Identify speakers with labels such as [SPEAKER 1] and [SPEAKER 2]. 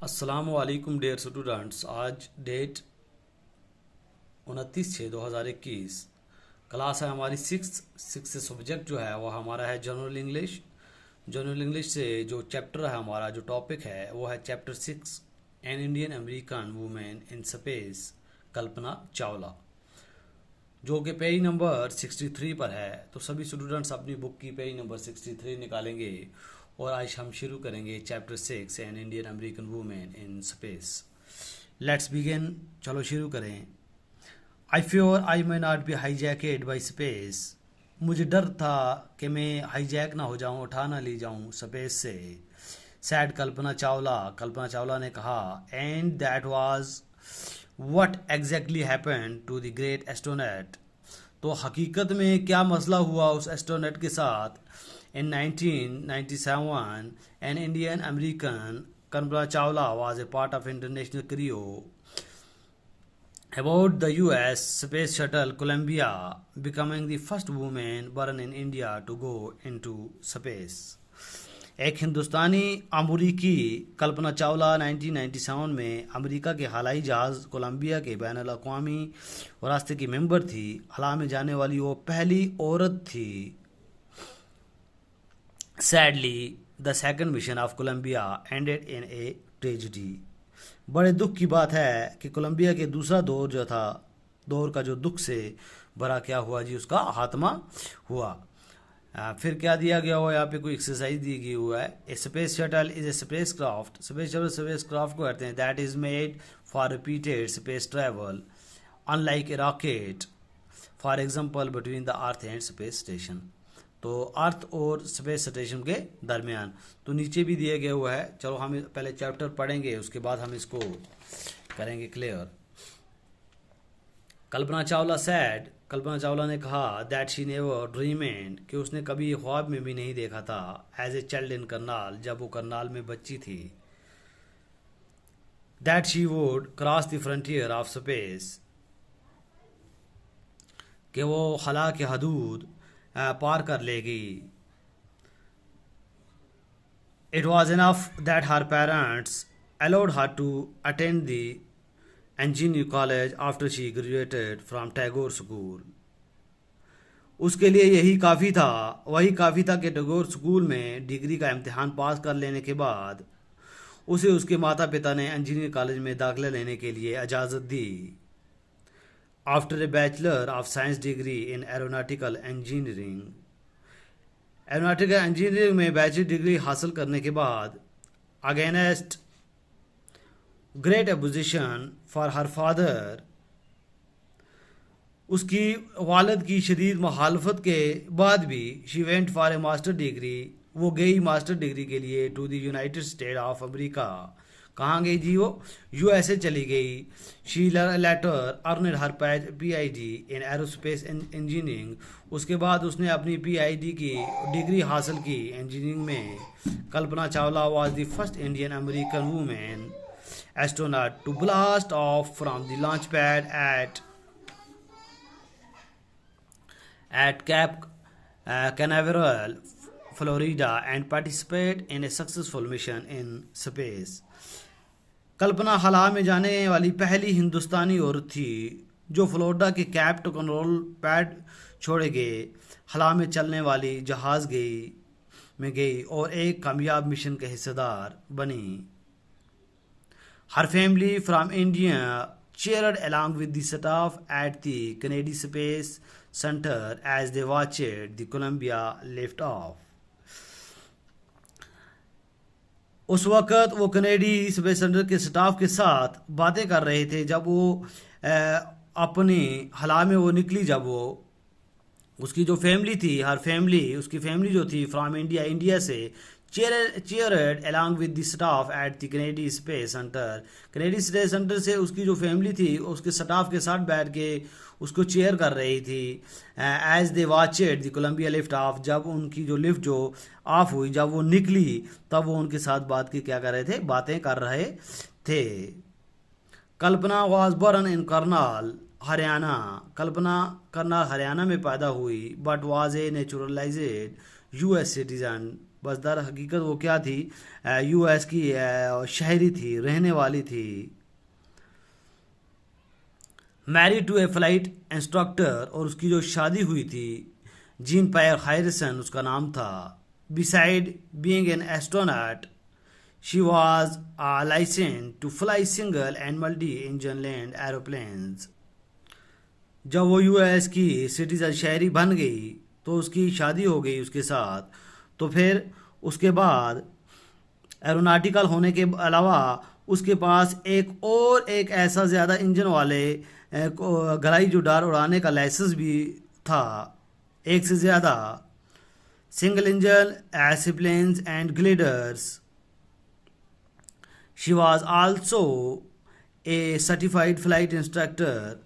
[SPEAKER 1] अस्सलामुअलैकुम dear students. आज date 29/6/2021। Class है हमारी सिक्स सब्जेक्ट जो है वो हमारा है जनरल इंग्लिश। जनरल इंग्लिश से जो चैप्टर है हमारा जो टॉपिक है वो है chapter 6, an Indian American women in space, Kalpana Chawla, जो कि पेज नंबर 63 पर है। तो सभी स्टूडेंट्स अपनी बुक की पेज नंबर 63 निकालेंगे और आज हम शुरू करेंगे chapter 6, an Indian American women in space. Let's begin. चलो शुरू करें। I fear I may not be hijacked by space. मुझे डर था कि मैं हाईजैक ना हो जाऊं, उठा ना ली जाऊं स्पेस से। सैड कल्पना चावला, कल्पना चावला ने कहा। And that was what exactly happened to the great astronaut. तो हकीकत में क्या मसला हुआ उस एस्ट्रोनॉट के साथ। In 1997 an Indian American Kalpana Chawla was a part of international crew about the US space shuttle Columbia becoming the first woman born in India to go into space। एक हिंदुस्तानी अमरीकी कल्पना चावला 1997 में अमेरिका के हवाई जहाज़ कोलंबिया के बैन अवी रास्ते की मेंबर थी। खला में जाने वाली वो पहली औरत थी। Sadly the second mission of Columbia ended in a tragedy. बड़े दुख की बात है कि कोलंबिया के दूसरा दौर का जो दुख से भरा क्या हुआ जी, उसका खात्मा हुआ। फिर क्या दिया गया हुआ, यहाँ पे कोई एक्सरसाइज दी गई हुआ है। A space shuttle is a spacecraft. Spacecraft को कहते हैं that is made for repeated space travel unlike a rocket, for example between the earth and space station. तो अर्थ और स्पेस स्टेशन के दरमियान। तो नीचे भी दिया गया हुआ है। चलो हम पहले चैप्टर पढ़ेंगे, उसके बाद हम इसको करेंगे क्लियर। कल्पना चावला सैड, कल्पना चावला ने कहा दैट शी नेवर ड्रीमेड, कि उसने कभी ख्वाब में भी नहीं देखा था। As a child in Karnal, जब वो करनाल में बच्ची थी। That she would cross the frontier of space, कि वो खला के हदूद पार कर लेगी। It was enough that her parents allowed her to attend the engineering college after she graduated from Tagore school. उसके लिए यही काफ़ी था, वही काफ़ी था कि टैगोर स्कूल में डिग्री का इम्तिहान पास कर लेने के बाद उसे उसके माता पिता ने इंजीनियरिंग कॉलेज में दाखिला लेने के लिए इजाज़त दी। After a bachelor of science degree in aeronautical engineering, aeronautical engineering में बैचलर डिग्री हासिल करने के बाद against great opposition for her father, उसकी वालिद की शदीद मुखालफत के बाद भी she went for a master degree, वो गई मास्टर डिग्री के लिए to the United State of America. कहाँ गई जी वो? यूएसए चली गई। She later earned her PhD in aerospace engineering, उसके बाद उसने अपनी पीआईडी की डिग्री हासिल की इंजीनियरिंग में। Kalpana Chawla was the first Indian American women astronaut to blast off from the launch pad at Cape Canaveral, Florida, and participate in a successful mission in space। कल्पना खला में जाने वाली पहली हिंदुस्तानी औरत थी जो फ्लोरिडा के कैप कनावेरल पैड छोड़े गए खला में चलने वाली जहाज़ गई और एक कामयाब मिशन के हिस्सेदार बनी। Her family from India cheered along with the staff at the Kennedy Space Center as they watched the Columbia lift off। उस वक़्त वो कनेडी स्पेस सेंटर के स्टाफ के साथ बातें कर रहे थे जब वो अपनी हला में वो निकली। जब वो उसकी जो फैमिली थी, हर फैमिली, उसकी फैमिली जो थी फ्रॉम इंडिया से cheered along with the staff at the Kennedy Space Center, Kennedy Space Center से उसकी जो फैमिली थी उसके स्टाफ के साथ बैठ के उसको चेयर कर रही थी। As they watched the Columbia lift off, जब उनकी जो लिफ्ट जो ऑफ हुई, जब वो निकली, तब वो उनके साथ बातें कर रहे थे। Kalpana was born in Karnal, Haryana. Kalpana Karnal Haryana में पैदा हुई, but was a naturalized US citizen बस दर हकीकत वो क्या थी, यूएस की शहरी थी, रहने वाली थी। Married to a flight instructor, और उसकी जो शादी हुई थी जीन पायर हारिसन उसका नाम था। Beside being an astronaut she was license to fly single and multi engine land aeroplanes. जब वो यूएस की सिटीजन शहरी बन गई तो उसकी शादी हो गई उसके साथ, तो फिर उसके बाद एरोनॉटिकल होने के अलावा उसके पास एक ऐसा ज़्यादा इंजन वाले गलाई जुडार उड़ाने का लाइसेंस भी था, एक से ज़्यादा single engine aeroplanes and gliders. She was also a certified flight instructor